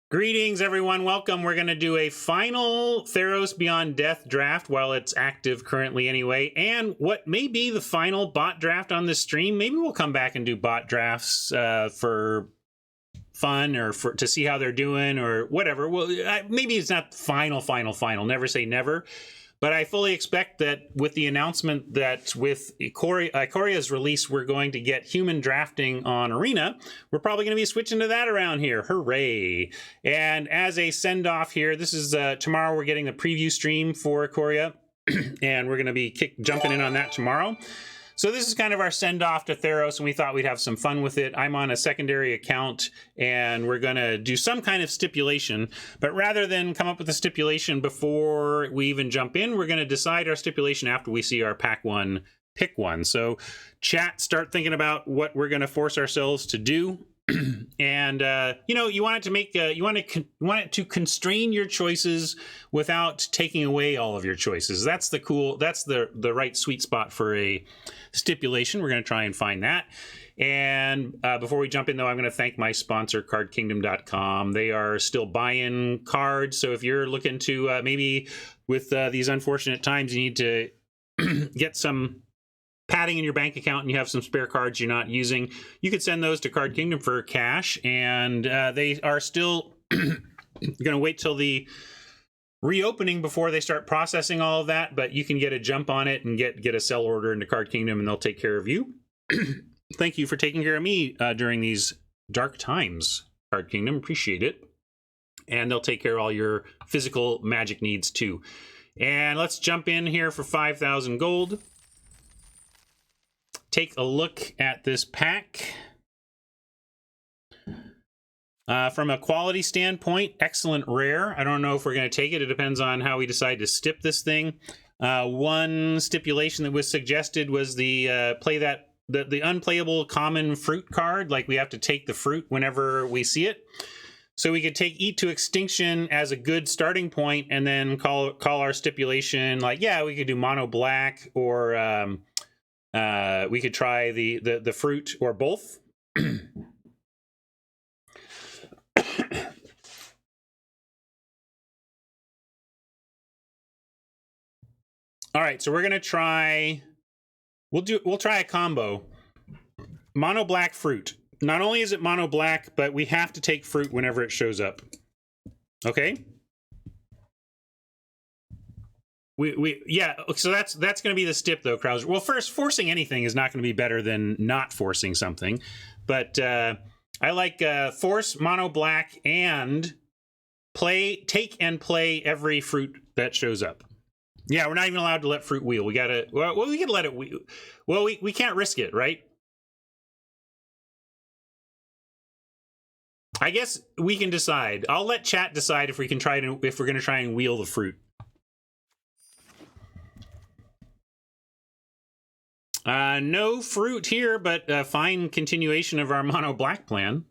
Greetings, everyone. Welcome. We're going to do a final Theros Beyond Death draft while it's active currently anyway, and what may be the final bot draft on this stream. Maybe we'll come back and do bot drafts for fun or to see how they're doing or whatever. Well, maybe it's not final. Never say never. But I fully expect that with the announcement that with Ikoria's release, we're going to get human drafting on Arena, we're probably going to be switching to that around here. Hooray. And as a send-off here, this is tomorrow we're getting the preview stream for Ikoria, and we're going to be jumping in on that tomorrow. So this is kind of our send-off to Theros, and we thought we'd have some fun with it. I'm on a secondary account, and we're going to do some kind of stipulation. But rather than come up with a stipulation before we even jump in, we're going to decide our stipulation after we see our pack one, pick one. So chat, start thinking about what we're going to force ourselves to do. And you want it to make you want it to constrain your choices without taking away all of your choices. That's the right sweet spot for a stipulation. We're going to try and find that. And before we jump in, though, I'm going to thank my sponsor, cardkingdom.com. They are still buying cards, so if you're looking to maybe with these unfortunate times, you need to get some padding in your bank account and you have some spare cards you're not using, you could send those to Card Kingdom for cash, and they are still going to wait till the reopening before they start processing all of that, but you can get a jump on it and get a sell order into Card Kingdom and they'll take care of you. Thank you for taking care of me during these dark times, Card Kingdom. Appreciate it. And they'll take care of all your physical magic needs too. And let's jump in here for 5,000 gold. Take a look at this pack. From a quality standpoint, excellent rare. I don't know if we're going to take it. It depends on how we decide to stip this thing. One stipulation that was suggested was the unplayable common fruit card. Like we have to take the fruit whenever we see it. So we could take Eat to Extinction as a good starting point and then call our stipulation like, yeah, we could do mono black, or we could try the fruit, or both. All right, so we're gonna try. We'll try a combo. Mono black fruit. Not only is it mono black, but we have to take fruit whenever it shows up. Okay. Yeah, so that's going to be the stip though, Krauser. Well, first, forcing anything is not going to be better than not forcing something, but I like force mono black and take and play every fruit that shows up. Yeah, we're not even allowed to let fruit wheel. We gotta. Well, we can let it wheel. Well, we can't risk it, right? I guess we can decide. I'll let chat decide if we're going to try and wheel the fruit. No fruit here, but a fine continuation of our mono black plan.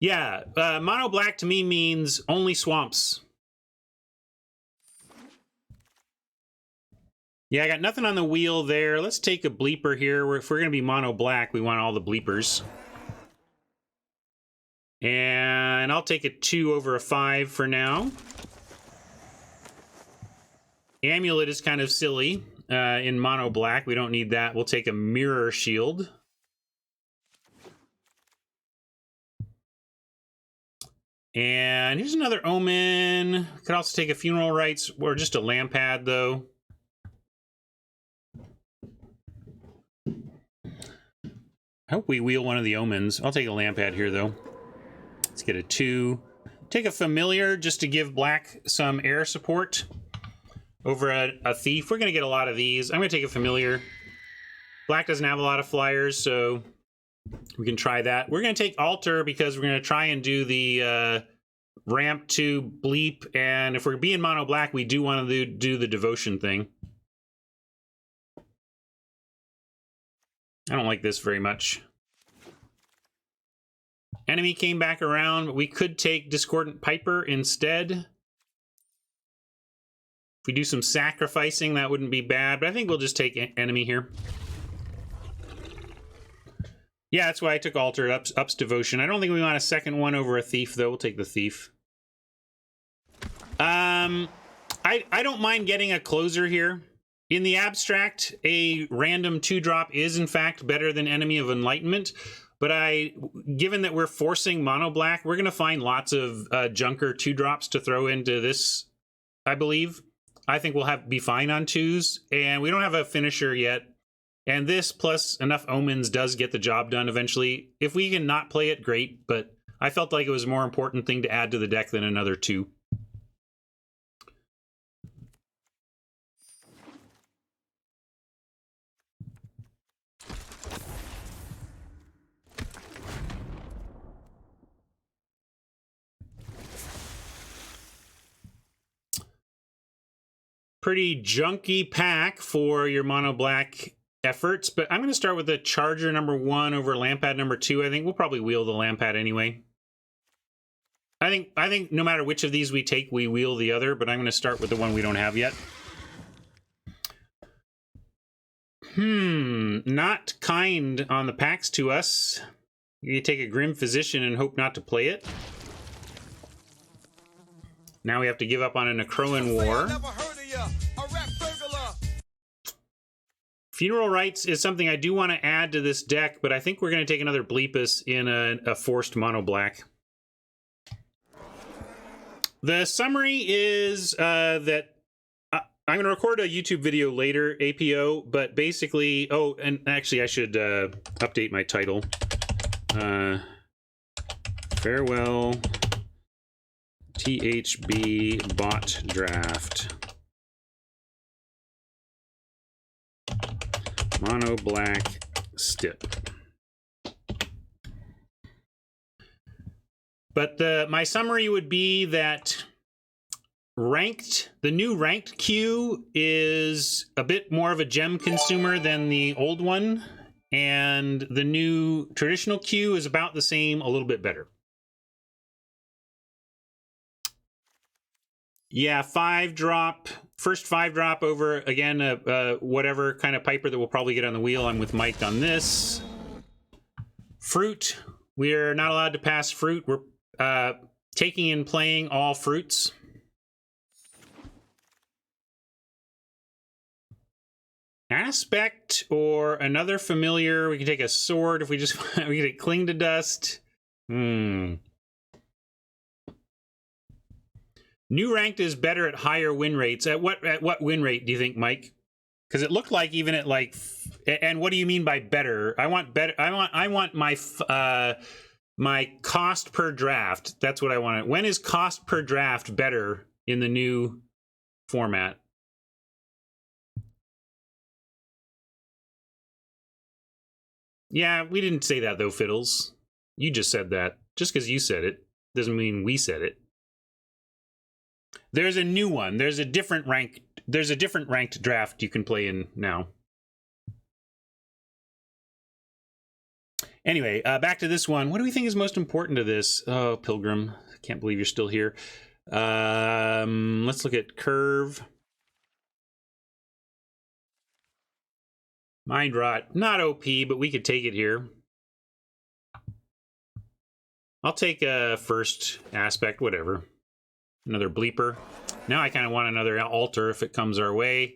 Yeah, mono black to me means only swamps. Yeah, I got nothing on the wheel there. Let's take a bleeper here. If we're going to be mono black, we want all the bleepers. And I'll take a 2 over a 5 for now. Amulet is kind of silly. In mono black, we don't need that. We'll take a mirror shield. And here's another omen. Could also take a funeral rites or just a lampad though. I hope we wheel one of the omens. I'll take a lampad here though. Let's get a 2. Take a familiar just to give black some air support. Over a thief. We're going to get a lot of these. I'm going to take a familiar. Black doesn't have a lot of flyers, so we can try that. We're going to take altar because we're going to try and do the ramp to bleep. And if we're being mono black, we do want to do the devotion thing. I don't like this very much. Enemy came back around, but we could take Discordant Piper instead. If we do some sacrificing, that wouldn't be bad, but I think we'll just take enemy here. Yeah, that's why I took Alter. Ups Devotion. I don't think we want a second one over a Thief, though. We'll take the Thief. I don't mind getting a closer here. In the abstract, a random 2-drop is in fact better than Enemy of Enlightenment, but given that we're forcing mono black, we're going to find lots of junker 2-drops to throw into this, I believe. I think we'll be fine on 2s, and we don't have a finisher yet. And this plus enough omens does get the job done eventually. If we can not play it, great, but I felt like it was a more important thing to add to the deck than another 2. Pretty junky pack for your mono black efforts, but I'm going to start with the Charger number 1 over Lampad number 2. I think we'll probably wheel the Lampad anyway. I think no matter which of these we take, we wheel the other, but I'm going to start with the one we don't have yet. Not kind on the packs to us. You take a Grim Physician and hope not to play it. Now we have to give up on a Necroan War. Funeral Rites is something I do want to add to this deck, but I think we're going to take another Bleepus in a forced mono black. The summary is that I'm going to record a YouTube video later, APO, but basically, oh, and actually I should update my title. Farewell THB bot draft. Mono black stip. But my summary would be that the new ranked queue is a bit more of a gem consumer than the old one, and the new traditional queue is about the same, a little bit better. Yeah, 5-drop. First 5-drop over, again, whatever kind of Piper that we'll probably get on the wheel. I'm with Mike on this. Fruit. We're not allowed to pass fruit. We're taking and playing all fruits. Aspect or another familiar. We can take a sword if we just... we can take Cling to Dust. New ranked is better at higher win rates. At what win rate do you think, Mike? Because it looked like even at like, and what do you mean by better? I want better. I want my my cost per draft. That's what I want. When is cost per draft better in the new format? Yeah, we didn't say that though, Fiddles. You just said that. Just because you said it doesn't mean we said it. There's a new one. There's a different ranked draft you can play in now. Anyway, back to this one. What do we think is most important to this? Oh, Pilgrim. I can't believe you're still here. Let's look at Curve. Mind Rot. Not OP, but we could take it here. I'll take a first aspect, whatever. Another Bleeper. Now I kind of want another Altar if it comes our way.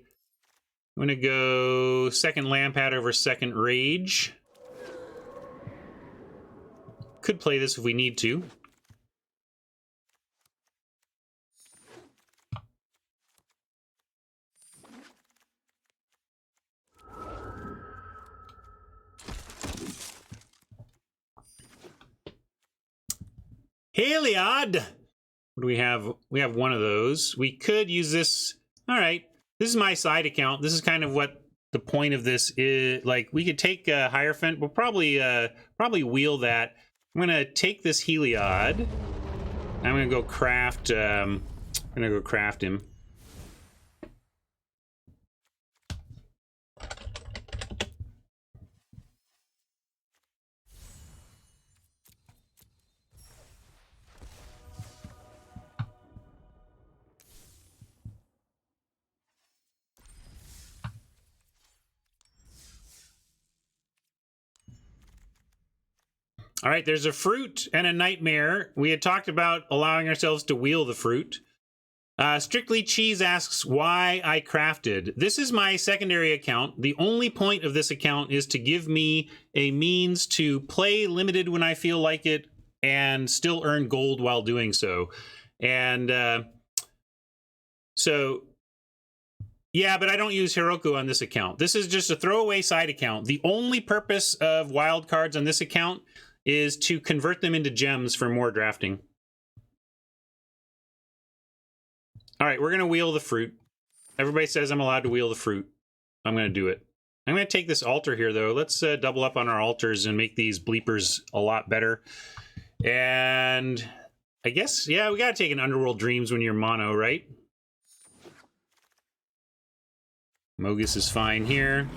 I'm going to go second Lampad over second Rage. Could play this if we need to. Heliod! What do we have? We have one of those. We could use this. All right. This is my side account. This is kind of what the point of this is. Like, we could take Hierophant. We'll probably wheel that. I'm going to take this Heliod. I'm going to go craft. I'm going to go craft him. All right, there's a fruit and a nightmare. We had talked about allowing ourselves to wheel the fruit. Strictly Cheese asks why I crafted. This is my secondary account. The only point of this account is to give me a means to play limited when I feel like it and still earn gold while doing so. And so, yeah, but I don't use Heroku on this account. This is just a throwaway side account. The only purpose of wildcards on this account is to convert them into gems for more drafting. All right, we're going to wheel the fruit. Everybody says I'm allowed to wheel the fruit. I'm going to do it. I'm going to take this altar here, though. Let's double up on our altars and make these bleepers a lot better. And I guess, yeah, we got to take an Underworld Dreams when you're mono, right? Mogus is fine here.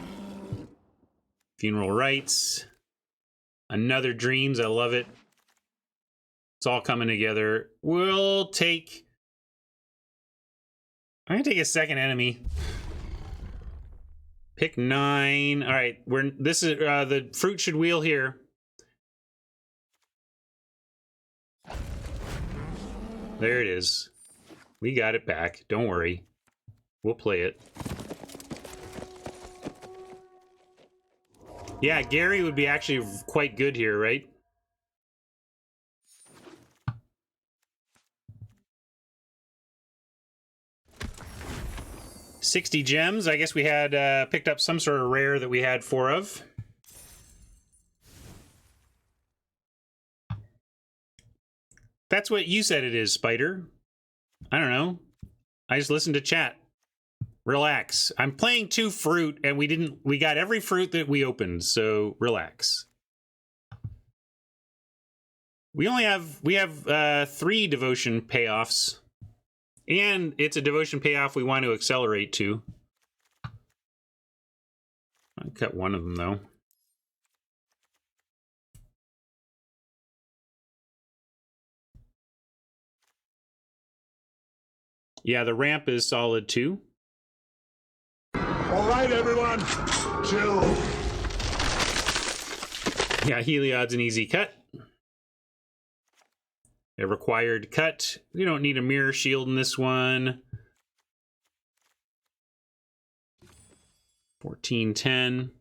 Funeral Rites. Another Dreams. I love it. It's all coming together. We'll take... I'm gonna take a second enemy. Pick 9. All right, this is the fruit should wheel here. There it is. We got it back. Don't worry. We'll play it. Yeah, Gary would be actually quite good here, right? $60 gems. I guess we had picked up some sort of rare that we had 4 of. That's what you said it is, Spider. I don't know. I just listened to chat. Relax. I'm playing 2 fruit, and we got every fruit that we opened, so relax. We have 3 devotion payoffs. And it's a devotion payoff we want to accelerate to. I'll cut one of them, though. Yeah, the ramp is solid, too. All right, everyone. Chill. Yeah, Heliod's an easy cut. A required cut. We don't need a mirror shield in this one. 1410.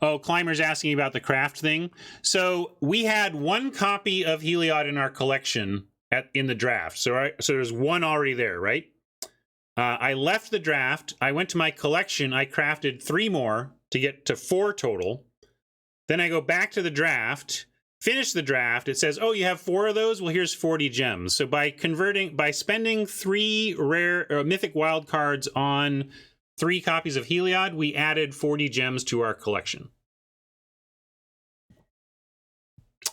Oh, Climber's asking about the craft thing. So we had 1 copy of Heliod in our collection in the draft. So there's 1 already there, right? I left the draft. I went to my collection. I crafted 3 more to get to 4 total. Then I go back to the draft, finish the draft. It says, oh, you have 4 of those? Well, here's 40 gems. So by spending 3 rare mythic wild cards on 3 copies of Heliod, we added 40 gems to our collection.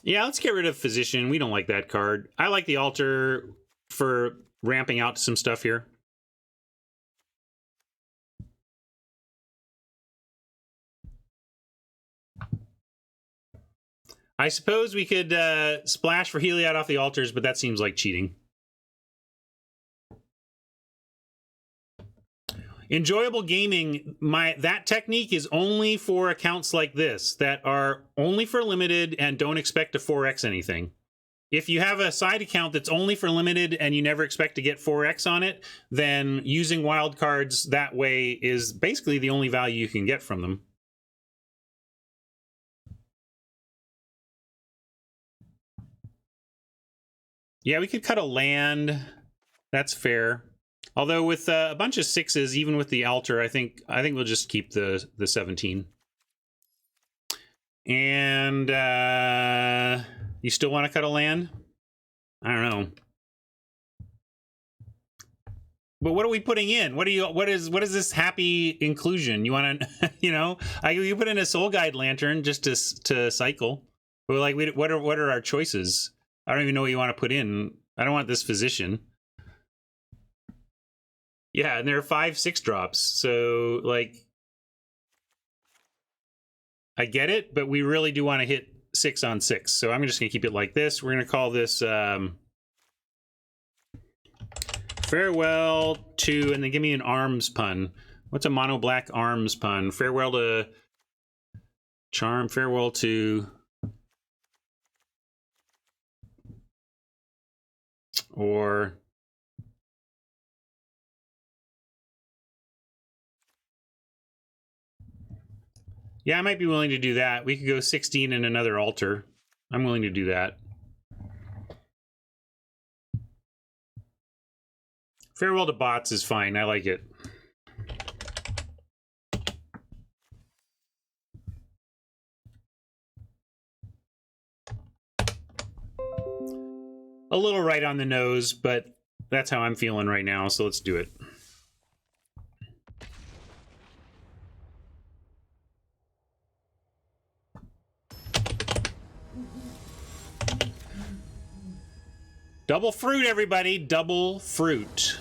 Yeah, let's get rid of Physician. We don't like that card. I like the altar for ramping out some stuff here. I suppose we could splash for Heliod off the altars, but that seems like cheating. Enjoyable gaming, that technique is only for accounts like this that are only for limited and don't expect to 4x anything. If you have a side account that's only for limited and you never expect to get 4x on it, then using wildcards that way is basically the only value you can get from them. Yeah, we could cut a land. That's fair. Although with a bunch of 6s, even with the altar, I think we'll just keep the 17. And you still want to cut a land? I don't know. But what are we putting in? What is this happy inclusion? You want to, you put in a Soul Guide Lantern just to cycle. But like, what are our choices? I don't even know what you want to put in. I don't want this Physician. Yeah, and there are 5 6-drops. So, like, I get it, but we really do want to hit 6 on 6. So I'm just going to keep it like this. We're going to call this Farewell to, and then give me an arms pun. What's a mono black arms pun? Farewell to Charm, farewell to... Or... Yeah, I might be willing to do that. We could go 16 and another altar. I'm willing to do that. Farewell to bots is fine. I like it. A little right on the nose, but that's how I'm feeling right now, so let's do it. Double fruit, everybody. Double fruit.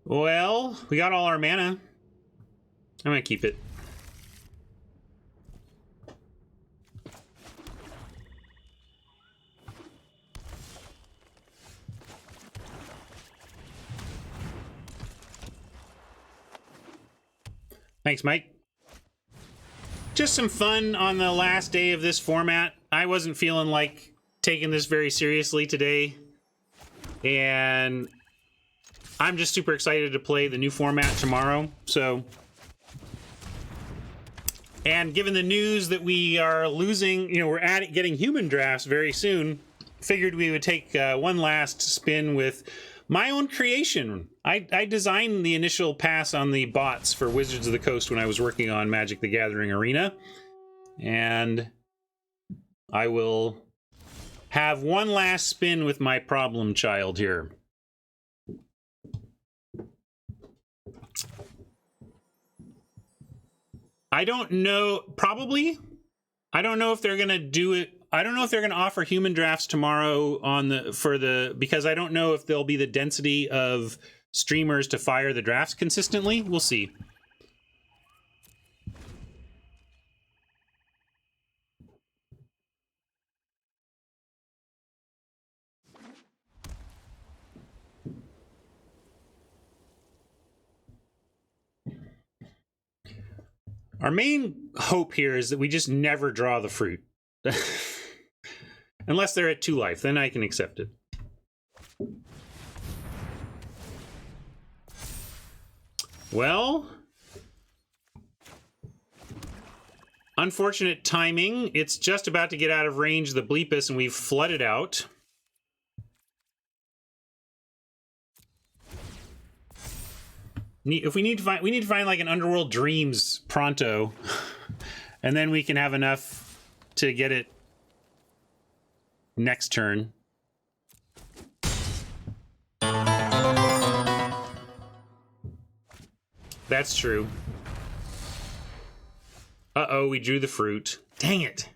Well, we got all our mana. I'm gonna keep it. Thanks, Mike. Just some fun on the last day of this format. I wasn't feeling like taking this very seriously today. And I'm just super excited to play the new format tomorrow. So, and given the news that we are losing, you know, we're getting human drafts very soon, figured we would take one last spin with my own creation. I designed the initial pass on the bots for Wizards of the Coast when I was working on Magic the Gathering Arena. And I will have one last spin with my problem child here. I don't know, probably. I don't know if they're going to do it. I don't know if they're going to offer human drafts tomorrow because I don't know if there'll be the density of streamers to fire the drafts consistently. We'll see. Our main hope here is that we just never draw the fruit. Unless they're at 2 life, then I can accept it. Well, unfortunate timing. It's just about to get out of range of the Bleepus, and we've flooded out. If we need to find like an Underworld Dreams pronto, and then we can have enough to get it next turn. That's true. Uh-oh, we drew the fruit. Dang it.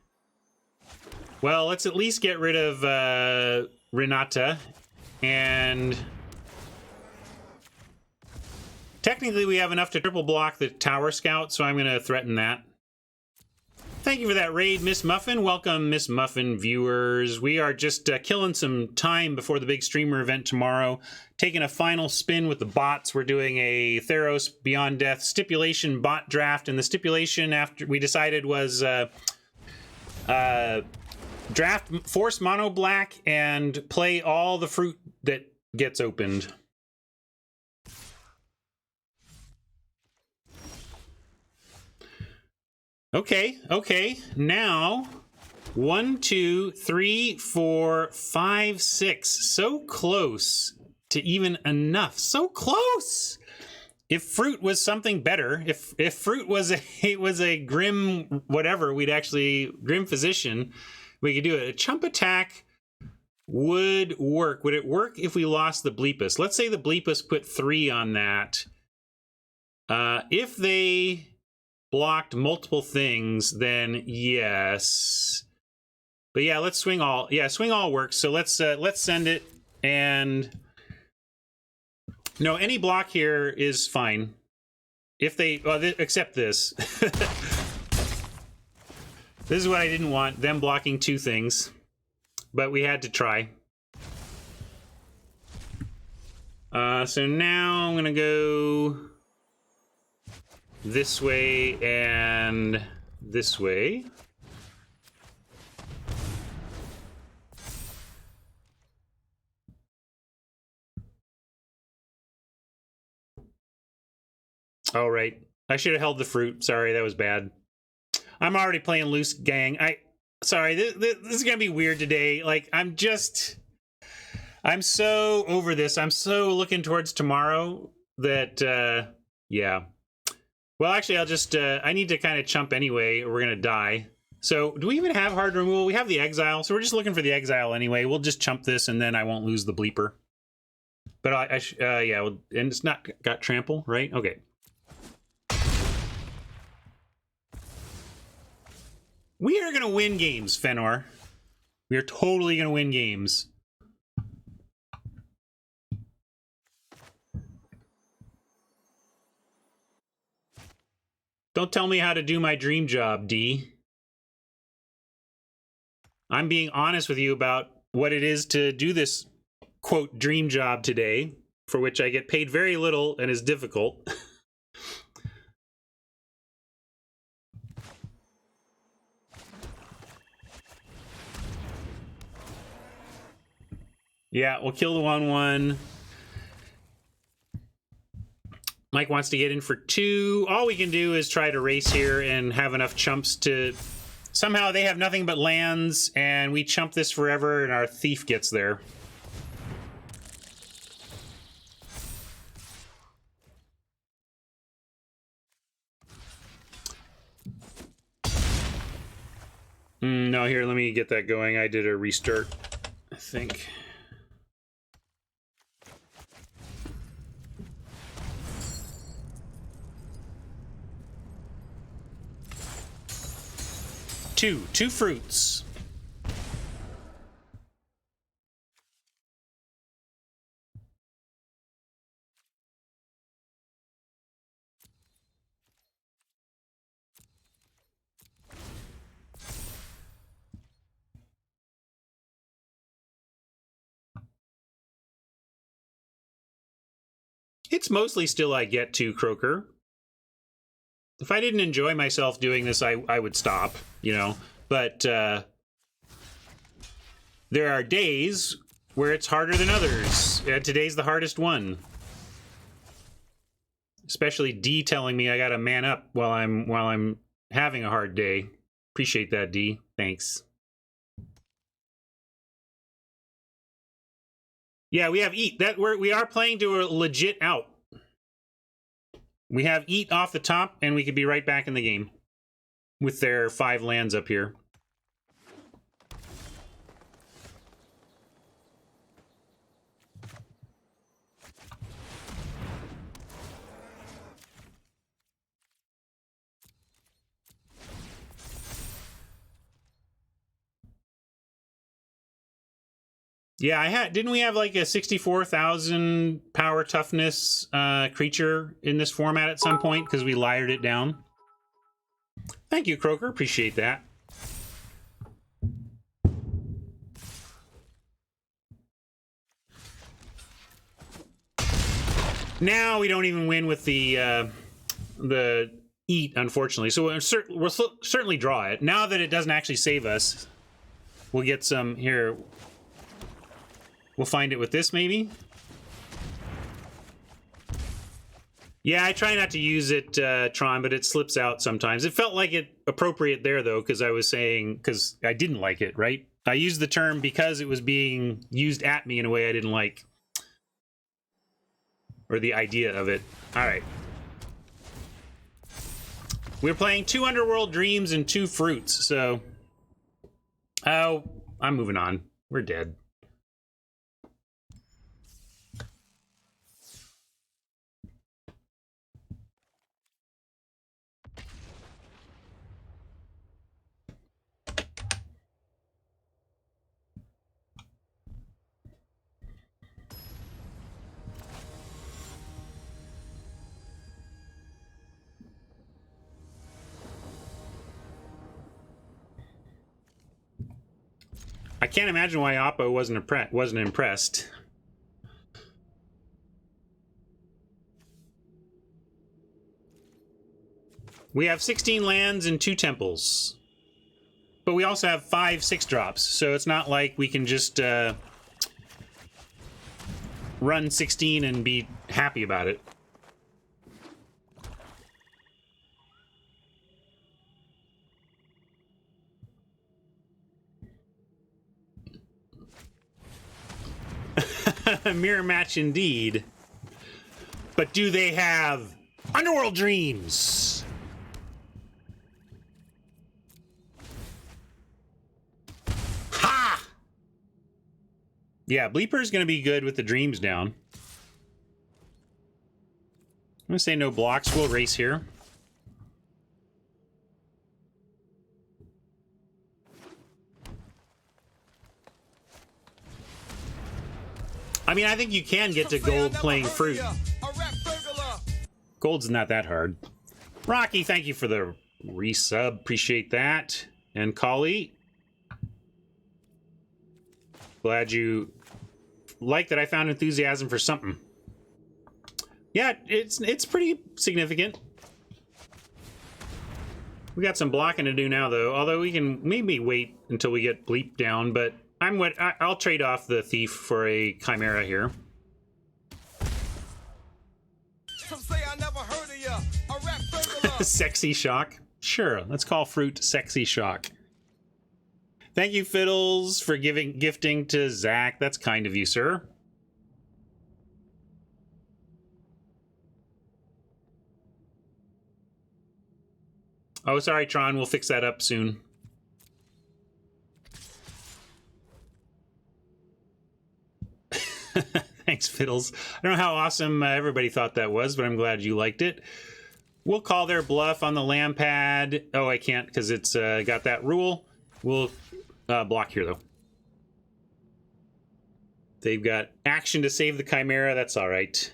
Well, let's at least get rid of Renata. And technically we have enough to triple block the Tower Scout, so I'm going to threaten that. Thank you for that raid, Miss Muffin. Welcome, Miss Muffin viewers. We are just killing some time before the big streamer event tomorrow. Taking a final spin with the bots. We're doing a Theros Beyond Death stipulation bot draft. And the stipulation after we decided was draft force mono black and play all the fruit that gets opened. Okay. Now, 1, 2, 3, 4, 5, 6. So close to even enough. So close. If fruit was something better, if fruit was a grim whatever, grim physician, we could do it. A chump attack would work. Would it work if we lost the Bleepus? Let's say the Bleepus put 3 on that. If they blocked multiple things, then yes. But yeah, let's swing all. Yeah, swing all works. So let's send it, and No, any block here is fine. If they, well, except this. This is what I didn't want, them blocking two things. But we had to try. So now I'm gonna go this way and this way. Oh, right. I should have held the fruit. Sorry, that was bad. I'm already playing loose, gang. Sorry, this is gonna be weird today. Like, I'm so over this. I'm so looking towards tomorrow that, yeah. Well, actually, I'll just, I need to kind of chump anyway, or we're gonna die. So, do we even have hard removal? We have the exile, so we're just looking for the exile anyway. We'll just chump this, and then I won't lose the bleeper. But yeah, well, and it's not got trample, right? Okay. We are gonna win games, Fenor. We are totally gonna win games. Don't tell me how to do my dream job, D. I'm being honest with you about what it is to do this, quote, dream job today, for which I get paid very little and is difficult. Yeah, we'll kill the 1/1. Mike wants to get in for 2. All we can do is try to race here and have enough chumps to... Somehow they have nothing but lands, and we chump this forever, and our thief gets there. No, here, let me get that going. I did a restart, I think. Two fruits. It's mostly still I get to, Croaker. If I didn't enjoy myself doing this, I would stop, you know. But there are days where it's harder than others. Today's the hardest one. Especially D telling me I gotta man up while I'm having a hard day. Appreciate that, D. Thanks. Yeah, we have eat. We are playing to a legit out. We have eat off the top, and we could be right back in the game with their 5 lands up here. Yeah, didn't we have like a 64,000 power toughness creature in this format at some point because we liared it down? Thank you, Croaker. Appreciate that. Now we don't even win with the eat, unfortunately. So we'll certainly draw it. Now that it doesn't actually save us, we'll get some here. We'll find it with this, maybe? Yeah, I try not to use it, Tron, but it slips out sometimes. It felt like it appropriate there, though, because I was saying... Because I didn't like it, right? I used the term because it was being used at me in a way I didn't like. Or the idea of it. All right. We're playing 2 Underworld Dreams and 2 Fruits, so... Oh, I'm moving on. We're dead. I can't imagine why Oppo wasn't impressed. We have 16 lands and 2 temples. But we also have 5 6-drops, so it's not like we can just run 16 and be happy about it. Mirror match indeed. But do they have Underworld Dreams? Ha! Yeah, Bleeper's gonna be good with the dreams down. I'm gonna say no blocks. We'll race here. I mean, I think you can get to gold playing fruit. Gold's not that hard. Rocky, thank you for the resub. Appreciate that. And Kali, glad you like that I found enthusiasm for something. Yeah, it's pretty significant. We got some blocking to do now, though. Although we can maybe wait until we get Bleep down, but I'll trade off the Thief for a Chimera here. Some say I never heard of ya. A rap Sexy Shock. Sure, let's call fruit Sexy Shock. Thank you, Fiddles, for gifting to Zach. That's kind of you, sir. Oh, sorry, Tron. We'll fix that up soon. Thanks, Fiddles. I don't know how awesome everybody thought that was, but I'm glad you liked it. We'll call their bluff on the land pad. Oh, I can't because it's got that rule. We'll block here, though. They've got action to save the Chimera. That's all right.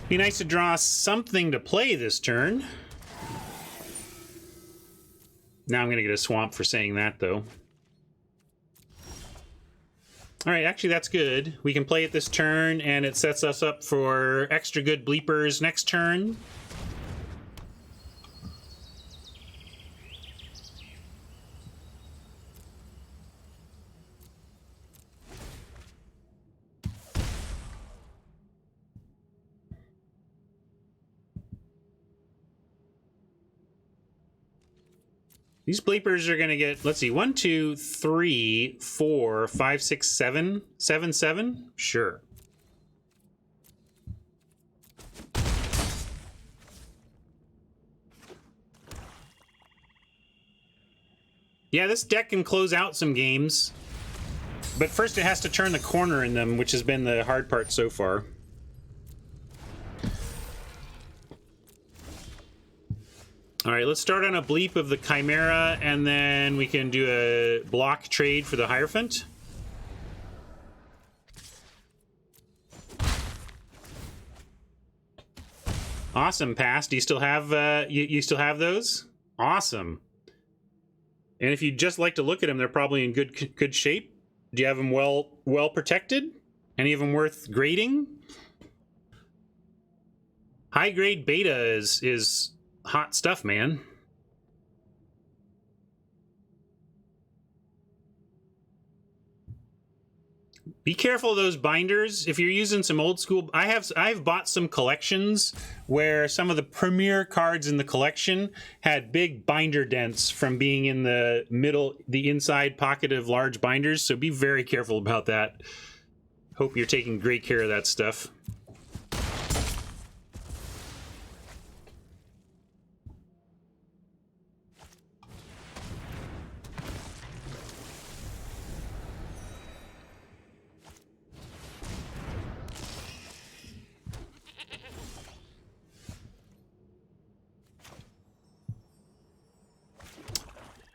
Be nice to draw something to play this turn. Now I'm going to get a swamp for saying that, though. All right, actually, that's good. We can play it this turn, and it sets us up for extra good bleepers next turn. These bleepers are going to get, let's see, 1, 2, 3, 4, 5, 6, 7, 7, 7? Sure. Yeah, this deck can close out some games, but first it has to turn the corner in them, which has been the hard part so far. All right, let's start on a bleep of the Chimera, and then we can do a block trade for the Hierophant. Awesome, Pass. Do you still have you still have those? Awesome. And if you just like to look at them, they're probably in good shape. Do you have them well protected? Any of them worth grading? High grade beta is hot stuff, man. Be careful of those binders. If you're using some old school, I've bought some collections where some of the premier cards in the collection had big binder dents from being in the inside pocket of large binders. So be very careful about that. Hope you're taking great care of that stuff.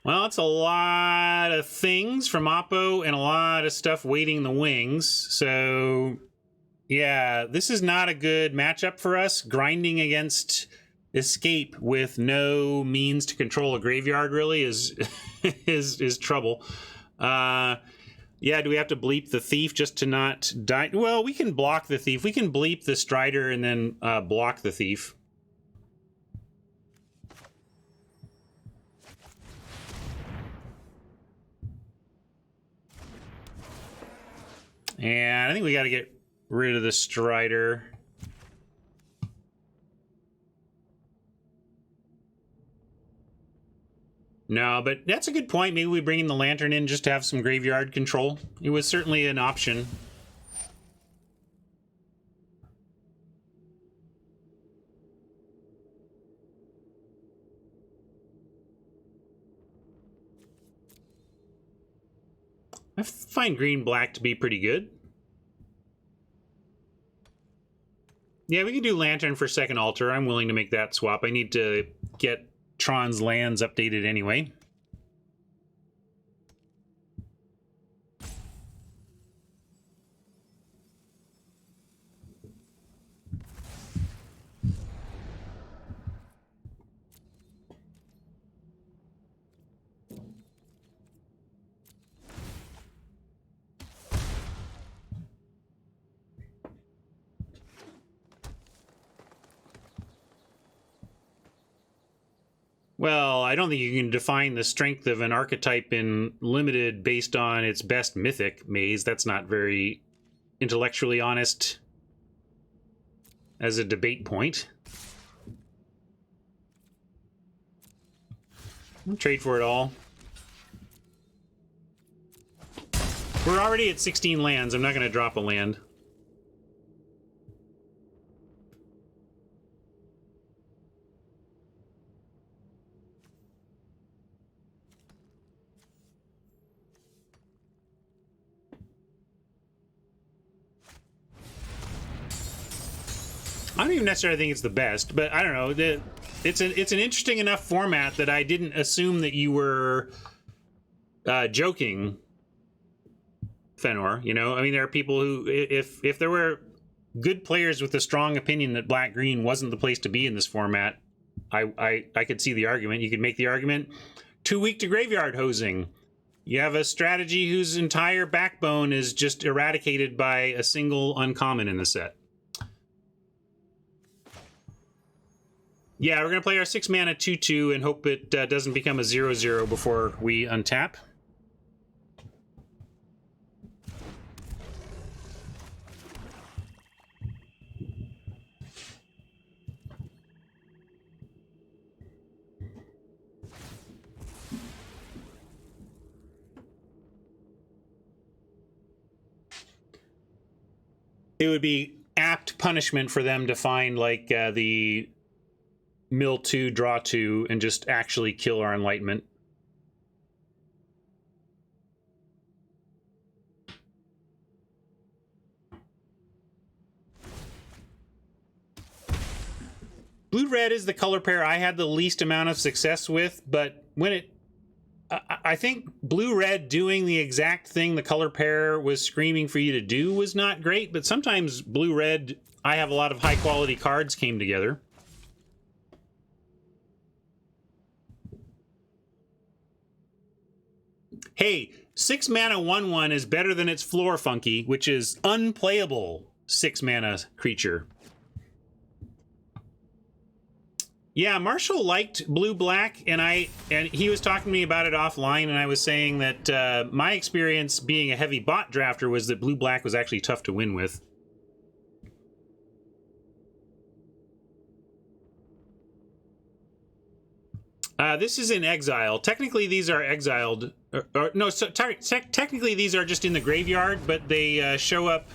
Well, it's a lot of things from Oppo and a lot of stuff waiting in the wings. So, yeah, this is not a good matchup for us. Grinding against Escape with no means to control a graveyard really is is trouble. Yeah, do we have to bleep the Thief just to not die? Well, we can block the Thief. We can bleep the Strider and then block the Thief. And I think we got to get rid of the Strider. No, but that's a good point. Maybe we bring in the Lantern in just to have some graveyard control. It was certainly an option. I find green-black to be pretty good. Yeah, we can do Lantern for second altar. I'm willing to make that swap. I need to get Tron's lands updated anyway. Well, I don't think you can define the strength of an archetype in Limited based on its best mythic maze. That's not very intellectually honest as a debate point. I'll trade for it all. We're already at 16 lands. I'm not going to drop a land. I don't even necessarily think it's the best, but I don't know. It's an interesting enough format that I didn't assume that you were joking, Fenor. You know, I mean, there are people who, if there were good players with a strong opinion that black-green wasn't the place to be in this format, I could see the argument. You could make the argument, too weak to graveyard hosing. You have a strategy whose entire backbone is just eradicated by a single uncommon in the set. Yeah, we're going to play our 6-mana 2/2 and hope it doesn't become a 0/0 before we untap. It would be apt punishment for them to find, like, the mill 2, draw 2, and just actually kill our Enlightenment. Blue-red is the color pair I had the least amount of success with, but when it... I think blue-red doing the exact thing the color pair was screaming for you to do was not great, but sometimes blue-red, I have a lot of high-quality cards came together. Hey, 6-mana 1/1 is better than its floor, Funky, which is unplayable 6-mana creature. Yeah, Marshall liked blue-black, and he was talking to me about it offline, and I was saying that my experience being a heavy bot drafter was that blue-black was actually tough to win with. This is in exile. Technically, these are exiled. No, so technically these are just in the graveyard, but they show up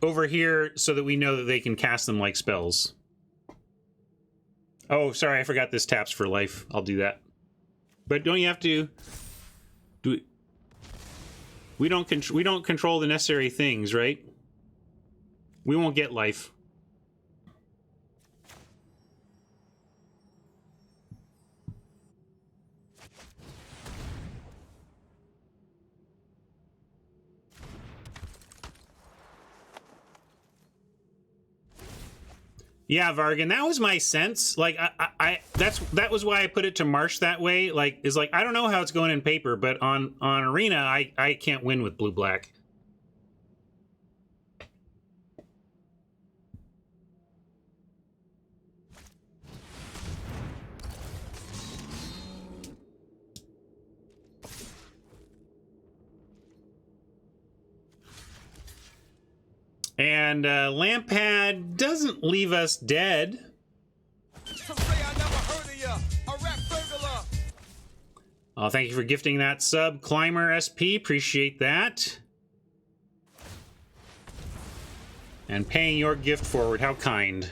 over here so that we know that they can cast them like spells. Oh, sorry, I forgot this taps for life. I'll do that. But don't you have to do it? We don't control the necessary things, right? We won't get life. Yeah, Vargan, that was my sense. Like, that was why I put it to Marsh that way. Like, is like I don't know how it's going in paper, but on Arena, I can't win with blue black. And Lampad doesn't leave us dead. Some say I never heard of ya. A rap burglar. Oh, thank you for gifting that sub, Climber SP. Appreciate that. And paying your gift forward. How kind.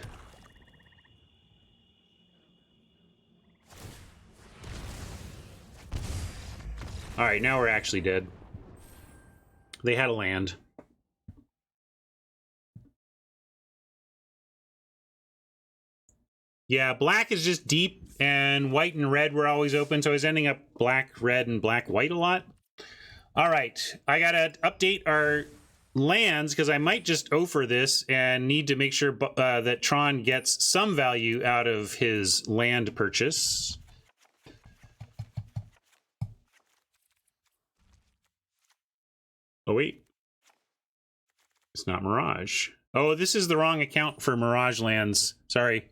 All right, now we're actually dead. They had a land. Yeah, black is just deep, and white and red were always open, so I was ending up black, red, and black, white a lot. All right, I gotta update our lands, because I might just offer this and need to make sure that Tron gets some value out of his land purchase. Oh, wait. It's not Mirage. Oh, this is the wrong account for Mirage lands. Sorry.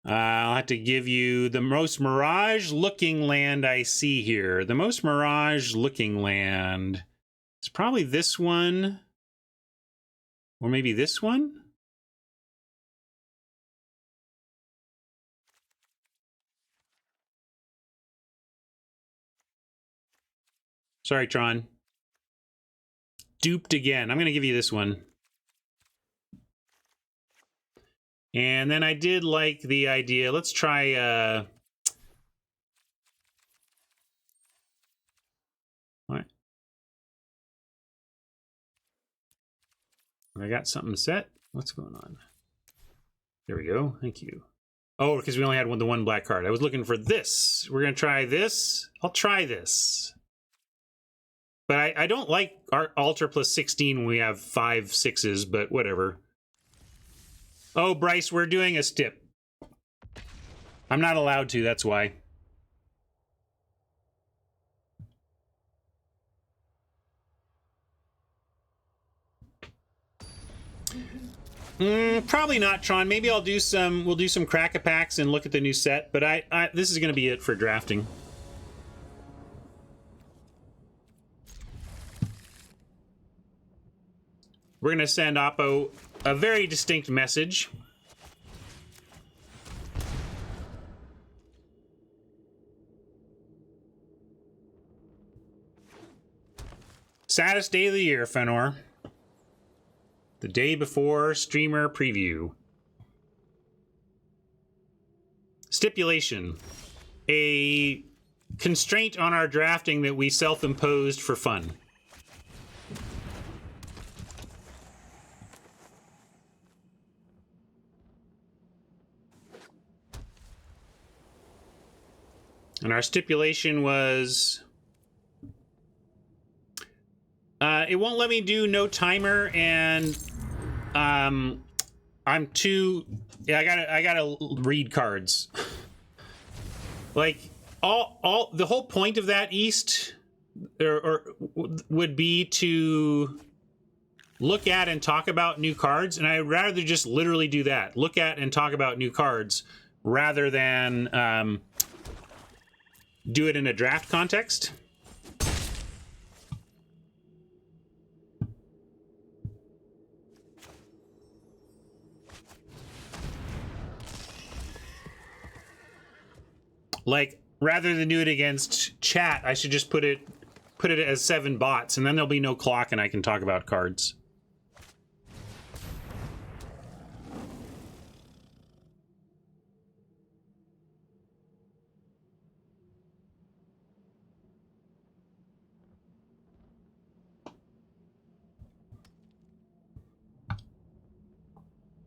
I'll have to give you the most Mirage-looking land I see here. The most Mirage-looking land is probably this one. Or maybe this one? Sorry, Tron. Duped again. I'm going to give you this one. And then I did like the idea. Let's try... What? I got something set. What's going on? There we go. Thank you. Oh, because we only had the one black card. I was looking for this. We're going to try this. I'll try this. But I don't like our Alter plus 16 when we have 5 6s, but whatever. Oh, Bryce, we're doing a stip. I'm not allowed to, that's why. Probably not, Tron. Maybe we'll do some crack-a-packs and look at the new set, but this is going to be it for drafting. We're going to send Oppo a very distinct message. Saddest day of the year, Fenor. The day before streamer preview. Stipulation. A constraint on our drafting that we self-imposed for fun. And our stipulation was... it won't let me do no timer, and I'm too... Yeah, I gotta read cards. Like, the whole point of that East would be to look at and talk about new cards, and I'd rather just literally do that. Look at and talk about new cards rather than do it in a draft context. Like, rather than do it against chat, I should just put it as 7 bots, and then there'll be no clock and I can talk about cards.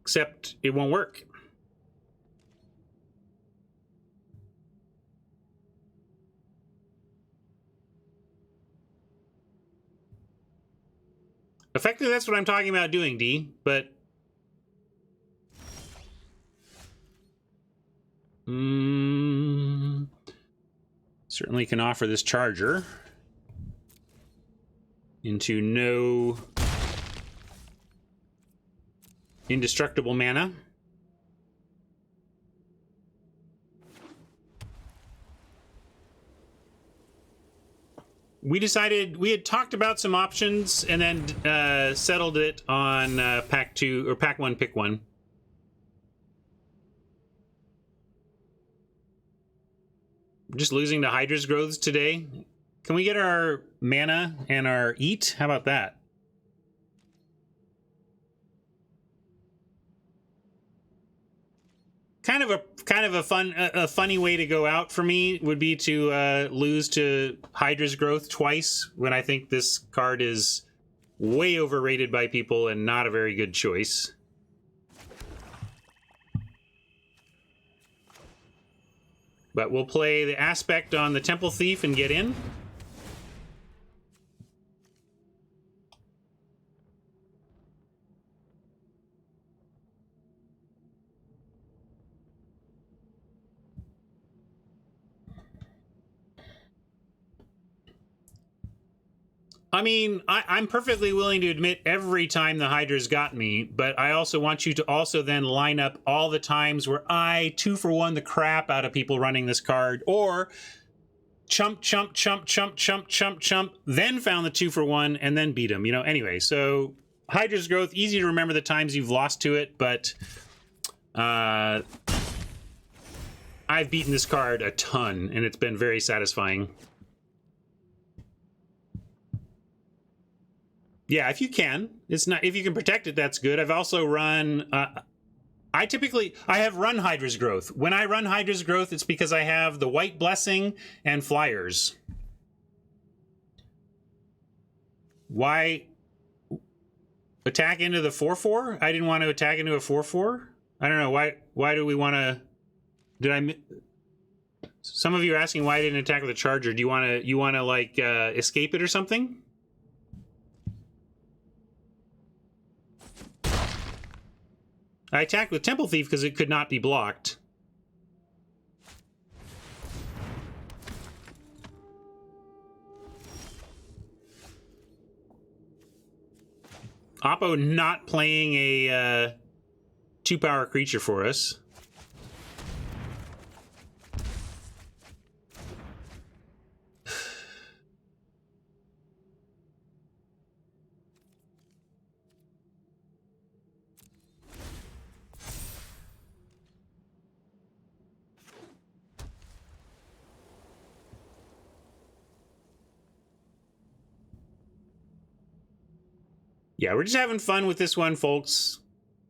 Except it won't work. Effectively, that's what I'm talking about doing, D, but... Certainly can offer this charger into no indestructible mana. We decided, we had talked about some options and then settled it on pack 2 or pack 1 pick 1. Just losing to Hydra's Growths today. Can we get our mana and our eat? How about that? Kind of a funny way to go out for me would be to lose to Hydra's Growth twice when I think this card is way overrated by people and not a very good choice. But we'll play the Aspect on the Temple Thief and get in. I mean, I'm perfectly willing to admit every time the Hydra's got me, but I also want you to also then line up all the times where I 2-for-1 the crap out of people running this card, or chump, chump, chump, chump, chump, chump, chump, then found the 2-for-1 and then beat them, you know? Anyway, so Hydra's Growth, easy to remember the times you've lost to it, but I've beaten this card a ton, and it's been very satisfying. Yeah, if you can. It's not, if you can protect it, that's good. I've also run, I have run Hydra's Growth. When I run Hydra's Growth, it's because I have the White Blessing and Flyers. Why attack into the 4/4? I didn't want to attack into a 4/4. I don't know, why do we want to, some of you are asking why I didn't attack with a Charger. Do you want to like escape it or something? I attacked with Temple Thief because it could not be blocked. Oppo not playing a 2-power creature for us. Yeah, we're just having fun with this one, folks.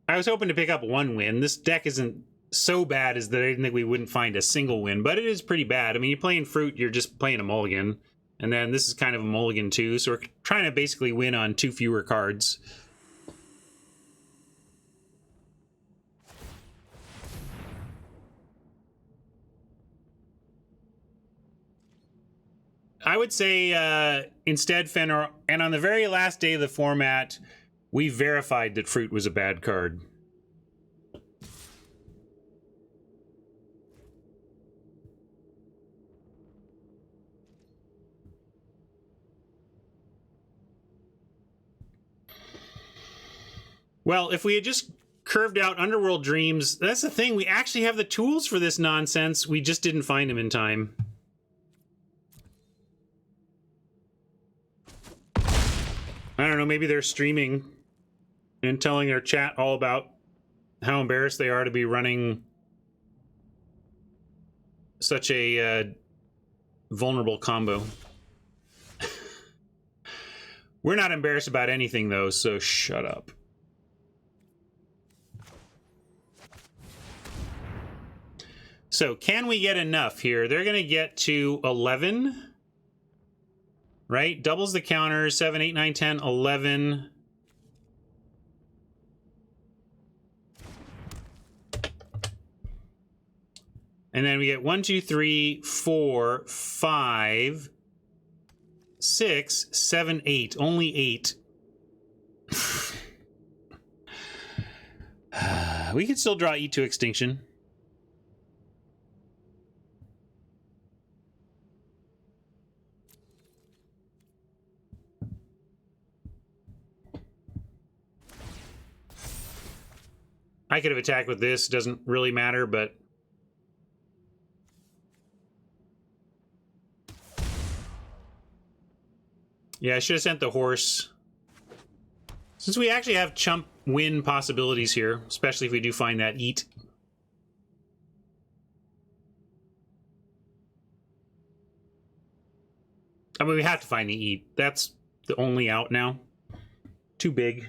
I was hoping to pick up 1 win. This deck isn't so bad as that I didn't think we wouldn't find a single win, but it is pretty bad. I mean, you're playing Fruit, you're just playing a mulligan. And then this is kind of a mulligan too, so we're trying to basically win on 2 fewer cards. I would say instead, Fenor, and on the very last day of the format, we verified that Fruit was a bad card. Well, if we had just curved out Underworld Dreams, that's the thing, we actually have the tools for this nonsense, we just didn't find them in time. I don't know, maybe they're streaming and telling their chat all about how embarrassed they are to be running such a vulnerable combo. We're not embarrassed about anything, though, so shut up. So, can we get enough here? They're going to get to 11. Right? Doubles the counter, 7, 8, 9, 10, 11. And then we get 1, 2, 3, 4, 5, 6, 7, 8. Only 8. We can still draw E to Extinction. I could have attacked with this. Doesn't really matter, but... Yeah, I should have sent the horse. Since we actually have chump win possibilities here, especially if we do find that eat. I mean, we have to find the eat. That's the only out now. Too big.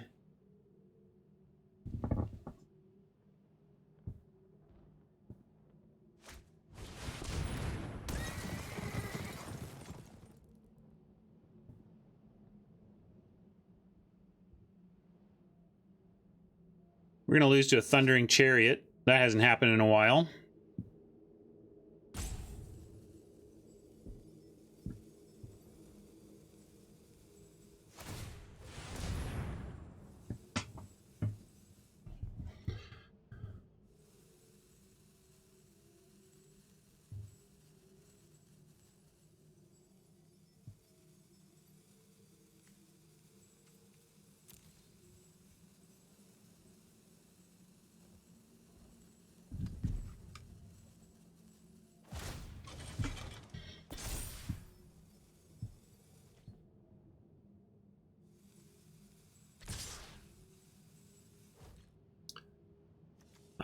We're going to lose to a Thundering Chariot. That hasn't happened in a while.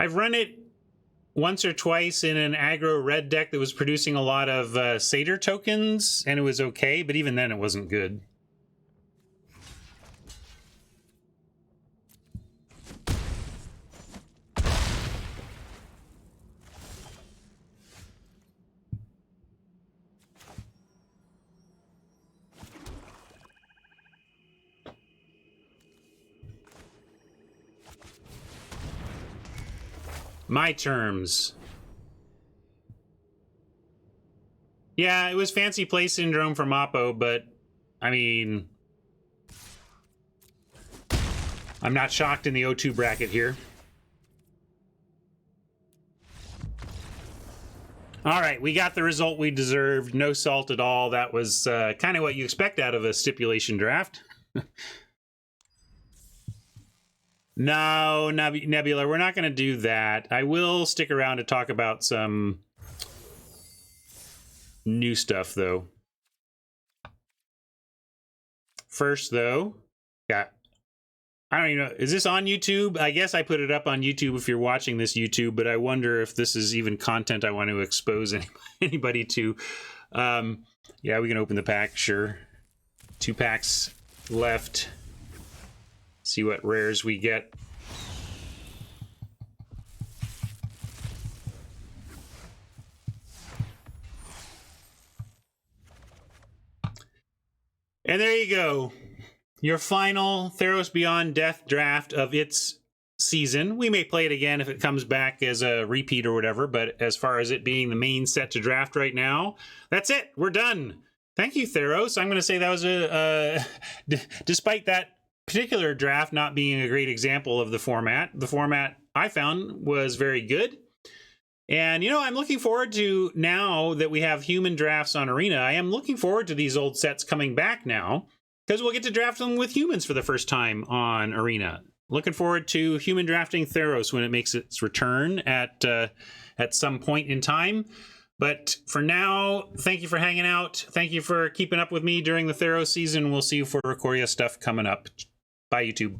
I've run it once or twice in an aggro red deck that was producing a lot of satyr tokens, and it was okay, but even then it wasn't good. My terms. Yeah, it was fancy play syndrome for Mappo, but I mean, I'm not shocked in the O2 bracket here. All right, we got the result we deserved. No salt at all. That was kind of what you expect out of a stipulation draft. No, Nebula, we're not going to do that. I will stick around to talk about some new stuff, though. First, though, yeah, I don't even know. Is this on YouTube? I guess I put it up on YouTube if you're watching this YouTube, but I wonder if this is even content I want to expose anybody to. Yeah, we can open the pack, sure. 2 packs left. See what rares we get. And there you go. Your final Theros Beyond Death draft of its season. We may play it again if it comes back as a repeat or whatever, but as far as it being the main set to draft right now, that's it. We're done. Thank you, Theros. I'm going to say that was despite that particular draft not being a great example of the format I found was very good. And, you know, I'm looking forward to, now that we have human drafts on Arena, I am looking forward to these old sets coming back now, because we'll get to draft them with humans for the first time on Arena. Looking forward to human drafting Theros when it makes its return at some point in time. But for now, thank you for hanging out. Thank you for keeping up with me during the Theros season. We'll see you for Ikoria stuff coming up. Bye, YouTube.